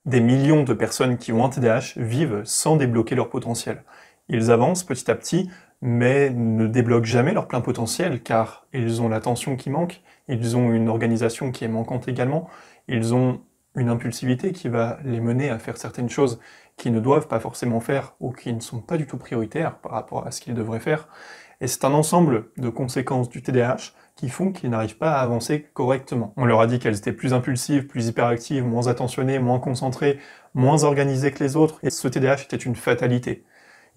Des millions de personnes qui ont un TDAH vivent sans débloquer leur potentiel. Ils avancent petit à petit, mais ne débloquent jamais leur plein potentiel, car ils ont l'attention qui manque, ils ont une organisation qui est manquante également, ils ont une impulsivité qui va les mener à faire certaines choses qu'ils ne doivent pas forcément faire, ou qui ne sont pas du tout prioritaires par rapport à ce qu'ils devraient faire. Et c'est un ensemble de conséquences du TDAH qui font qu'ils n'arrivent pas à avancer correctement. On leur a dit qu'elles étaient plus impulsives, plus hyperactives, moins attentionnées, moins concentrées, moins organisées que les autres, et ce TDAH était une fatalité.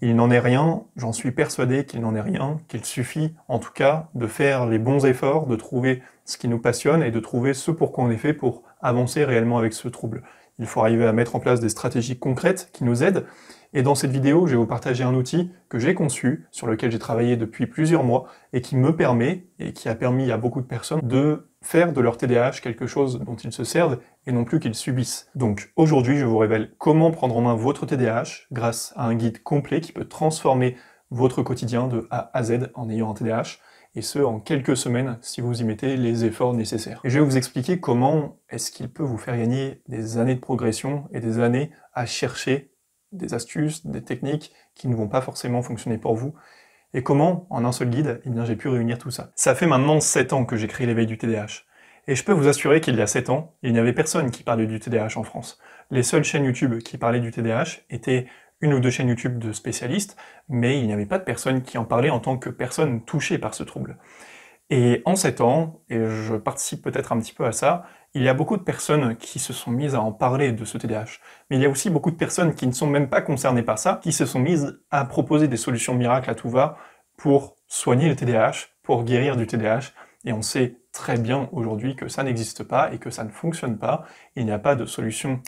Il n'en est rien, j'en suis persuadé qu'il n'en est rien, qu'il suffit, en tout cas, de faire les bons efforts, de trouver ce qui nous passionne et de trouver ce pour quoi on est fait pour avancer réellement avec ce trouble. Il faut arriver à mettre en place des stratégies concrètes qui nous aident, et dans cette vidéo, je vais vous partager un outil que j'ai conçu, sur lequel j'ai travaillé depuis plusieurs mois, et qui me permet, et qui a permis à beaucoup de personnes, de faire de leur TDAH quelque chose dont ils se servent, et non plus qu'ils subissent. Donc aujourd'hui, je vous révèle comment prendre en main votre TDAH, grâce à un guide complet qui peut transformer votre quotidien de A à Z en ayant un TDAH, et ce, en quelques semaines, si vous y mettez les efforts nécessaires. Et je vais vous expliquer comment est-ce qu'il peut vous faire gagner des années de progression, et des années à chercher des astuces, des techniques qui ne vont pas forcément fonctionner pour vous, et comment, en un seul guide, eh bien j'ai pu réunir tout ça. Ça fait maintenant 7 ans que j'ai créé l'éveil du TDAH, et je peux vous assurer qu'il y a 7 ans, il n'y avait personne qui parlait du TDAH en France. Les seules chaînes YouTube qui parlaient du TDAH étaient une ou deux chaînes YouTube de spécialistes, mais il n'y avait pas de personne qui en parlait en tant que personne touchée par ce trouble. Et en 7 ans, et je participe peut-être un petit peu à ça, il y a beaucoup de personnes qui se sont mises à en parler de ce TDAH. Mais il y a aussi beaucoup de personnes qui ne sont même pas concernées par ça, qui se sont mises à proposer des solutions miracles à tout va pour soigner le TDAH, pour guérir du TDAH. Et on sait très bien aujourd'hui que ça n'existe pas et que ça ne fonctionne pas. Il n'y a pas de solution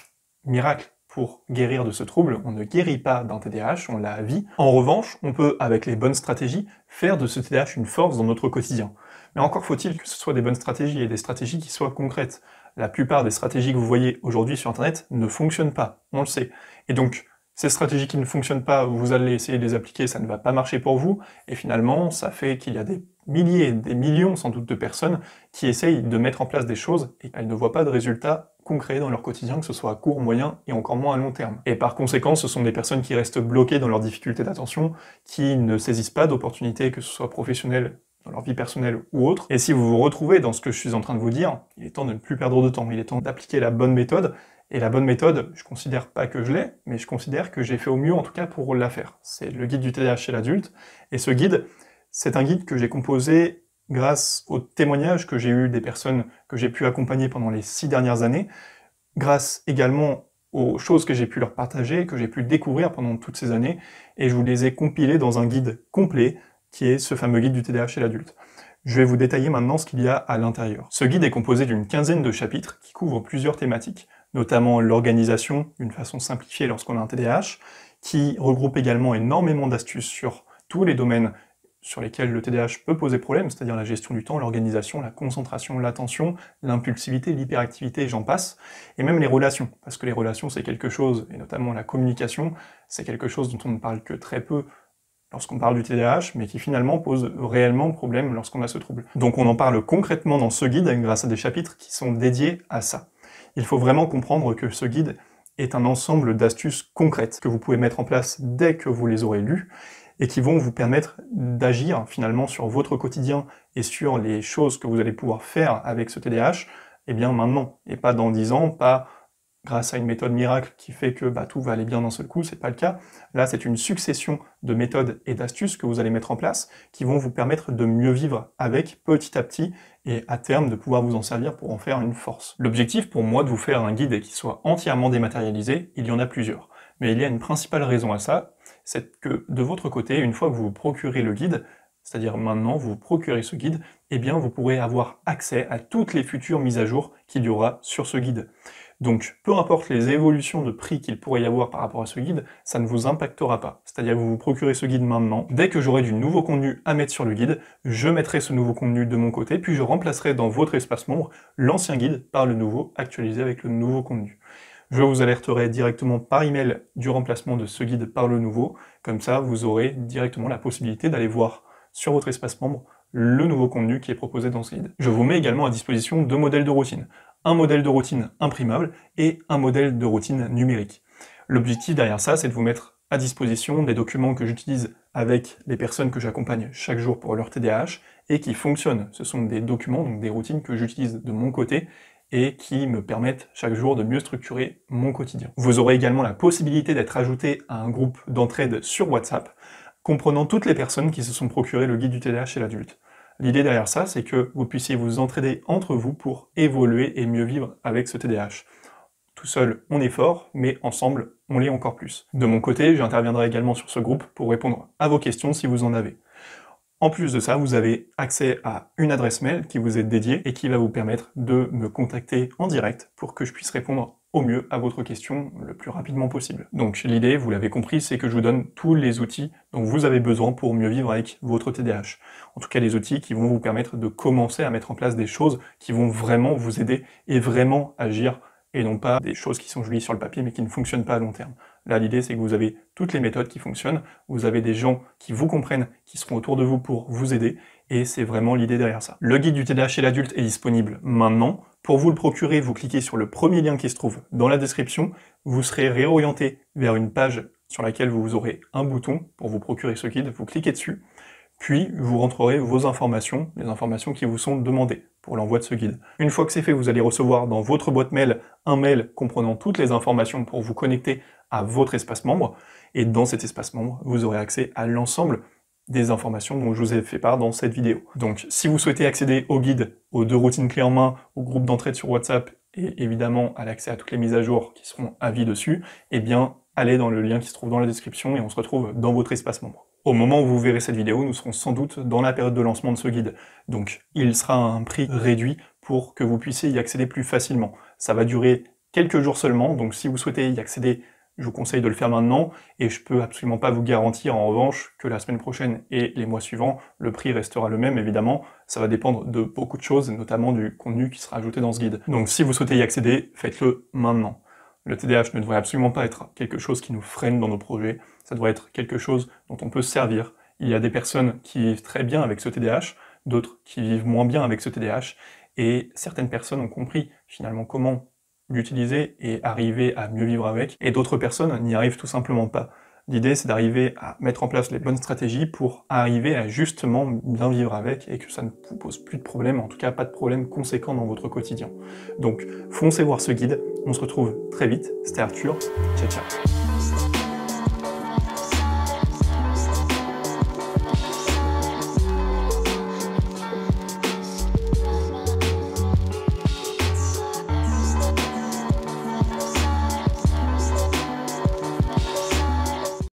miracle pour guérir de ce trouble. On ne guérit pas d'un TDAH, on l'a à vie. En revanche, on peut, avec les bonnes stratégies, faire de ce TDAH une force dans notre quotidien. Mais encore faut-il que ce soit des bonnes stratégies et des stratégies qui soient concrètes. La plupart des stratégies que vous voyez aujourd'hui sur Internet ne fonctionnent pas, on le sait. Et donc, ces stratégies qui ne fonctionnent pas, vous allez essayer de les appliquer, ça ne va pas marcher pour vous, et finalement, ça fait qu'il y a des milliers, des millions sans doute de personnes qui essayent de mettre en place des choses, et elles ne voient pas de résultats concrets dans leur quotidien, que ce soit à court, moyen, et encore moins à long terme. Et par conséquent, ce sont des personnes qui restent bloquées dans leurs difficultés d'attention, qui ne saisissent pas d'opportunités, que ce soit professionnelles, dans leur vie personnelle ou autre. Et si vous vous retrouvez dans ce que je suis en train de vous dire, il est temps de ne plus perdre de temps, il est temps d'appliquer la bonne méthode, et la bonne méthode, je considère pas que je l'ai, mais je considère que j'ai fait au mieux en tout cas pour la faire. C'est le guide du TDAH chez l'adulte, et ce guide, c'est un guide que j'ai composé grâce aux témoignages que j'ai eu des personnes que j'ai pu accompagner pendant les 6 dernières années, grâce également aux choses que j'ai pu leur partager, que j'ai pu découvrir pendant toutes ces années, et je vous les ai compilées dans un guide complet, qui est ce fameux guide du TDAH chez l'adulte. Je vais vous détailler maintenant ce qu'il y a à l'intérieur. Ce guide est composé d'une quinzaine de chapitres qui couvrent plusieurs thématiques, notamment l'organisation d'une façon simplifiée lorsqu'on a un TDAH, qui regroupe également énormément d'astuces sur tous les domaines sur lesquels le TDAH peut poser problème, c'est-à-dire la gestion du temps, l'organisation, la concentration, l'attention, l'impulsivité, l'hyperactivité, j'en passe, et même les relations, parce que les relations c'est quelque chose, et notamment la communication, c'est quelque chose dont on ne parle que très peu lorsqu'on parle du TDAH, mais qui finalement pose réellement problème lorsqu'on a ce trouble. Donc on en parle concrètement dans ce guide grâce à des chapitres qui sont dédiés à ça. Il faut vraiment comprendre que ce guide est un ensemble d'astuces concrètes que vous pouvez mettre en place dès que vous les aurez lues, et qui vont vous permettre d'agir finalement sur votre quotidien et sur les choses que vous allez pouvoir faire avec ce TDAH, et bien maintenant, et pas dans 10 ans, pas grâce à une méthode miracle qui fait que tout va aller bien d'un seul coup, c'est pas le cas. Là, c'est une succession de méthodes et d'astuces que vous allez mettre en place qui vont vous permettre de mieux vivre avec petit à petit et à terme de pouvoir vous en servir pour en faire une force. L'objectif pour moi de vous faire un guide qui soit entièrement dématérialisé, il y en a plusieurs. Mais il y a une principale raison à ça, c'est que de votre côté, une fois que vous vous procurez le guide, c'est-à-dire maintenant vous vous procurez ce guide, eh bien vous pourrez avoir accès à toutes les futures mises à jour qu'il y aura sur ce guide. Donc, peu importe les évolutions de prix qu'il pourrait y avoir par rapport à ce guide, ça ne vous impactera pas. C'est-à-dire que vous vous procurez ce guide maintenant, dès que j'aurai du nouveau contenu à mettre sur le guide, je mettrai ce nouveau contenu de mon côté, puis je remplacerai dans votre espace membre l'ancien guide par le nouveau, actualisé avec le nouveau contenu. Je vous alerterai directement par email du remplacement de ce guide par le nouveau, comme ça vous aurez directement la possibilité d'aller voir sur votre espace membre le nouveau contenu qui est proposé dans ce guide. Je vous mets également à disposition 2 modèles de routine. un modèle de routine imprimable et un modèle de routine numérique. L'objectif derrière ça, c'est de vous mettre à disposition des documents que j'utilise avec les personnes que j'accompagne chaque jour pour leur TDAH et qui fonctionnent. Ce sont des documents, donc des routines que j'utilise de mon côté et qui me permettent chaque jour de mieux structurer mon quotidien. Vous aurez également la possibilité d'être ajouté à un groupe d'entraide sur WhatsApp, comprenant toutes les personnes qui se sont procuré le guide du TDAH chez l'adulte. L'idée derrière ça, c'est que vous puissiez vous entraider entre vous pour évoluer et mieux vivre avec ce TDAH. Tout seul, on est fort, mais ensemble, on l'est encore plus. De mon côté, j'interviendrai également sur ce groupe pour répondre à vos questions si vous en avez. En plus de ça, vous avez accès à une adresse mail qui vous est dédiée et qui va vous permettre de me contacter en direct pour que je puisse répondre au mieux à votre question le plus rapidement possible. Donc l'idée, vous l'avez compris, c'est que je vous donne tous les outils dont vous avez besoin pour mieux vivre avec votre TDAH. En tout cas, les outils qui vont vous permettre de commencer à mettre en place des choses qui vont vraiment vous aider et vraiment agir, et non pas des choses qui sont jolies sur le papier mais qui ne fonctionnent pas à long terme. Là, l'idée, c'est que vous avez toutes les méthodes qui fonctionnent, vous avez des gens qui vous comprennent, qui seront autour de vous pour vous aider, et c'est vraiment l'idée derrière ça. Le guide du TDAH chez l'adulte est disponible maintenant. Pour vous le procurer, vous cliquez sur le premier lien qui se trouve dans la description, vous serez réorienté vers une page sur laquelle vous aurez un bouton pour vous procurer ce guide, vous cliquez dessus, puis vous rentrerez vos informations, les informations qui vous sont demandées pour l'envoi de ce guide. Une fois que c'est fait, vous allez recevoir dans votre boîte mail un mail comprenant toutes les informations pour vous connecter à votre espace membre, et dans cet espace membre, vous aurez accès à l'ensemble des informations dont je vous ai fait part dans cette vidéo. Donc si vous souhaitez accéder au guide, aux 2 routines clés en main, au groupe d'entraide sur WhatsApp, et évidemment à l'accès à toutes les mises à jour qui seront à vie dessus, eh bien allez dans le lien qui se trouve dans la description et on se retrouve dans votre espace membre. Au moment où vous verrez cette vidéo, nous serons sans doute dans la période de lancement de ce guide, donc il sera à un prix réduit pour que vous puissiez y accéder plus facilement. Ça va durer quelques jours seulement, donc si vous souhaitez y accéder, je vous conseille de le faire maintenant, et je peux absolument pas vous garantir en revanche que la semaine prochaine et les mois suivants, le prix restera le même évidemment, ça va dépendre de beaucoup de choses, notamment du contenu qui sera ajouté dans ce guide. Donc si vous souhaitez y accéder, faites-le maintenant. Le TDAH ne devrait absolument pas être quelque chose qui nous freine dans nos projets, ça devrait être quelque chose dont on peut se servir. Il y a des personnes qui vivent très bien avec ce TDAH, d'autres qui vivent moins bien avec ce TDAH, et certaines personnes ont compris finalement comment l'utiliser et arriver à mieux vivre avec, et d'autres personnes n'y arrivent tout simplement pas. L'idée, c'est d'arriver à mettre en place les bonnes stratégies pour arriver à justement bien vivre avec et que ça ne vous pose plus de problème, en tout cas pas de problème conséquent dans votre quotidien. Donc, foncez voir ce guide, on se retrouve très vite, c'était Arthur, ciao ciao.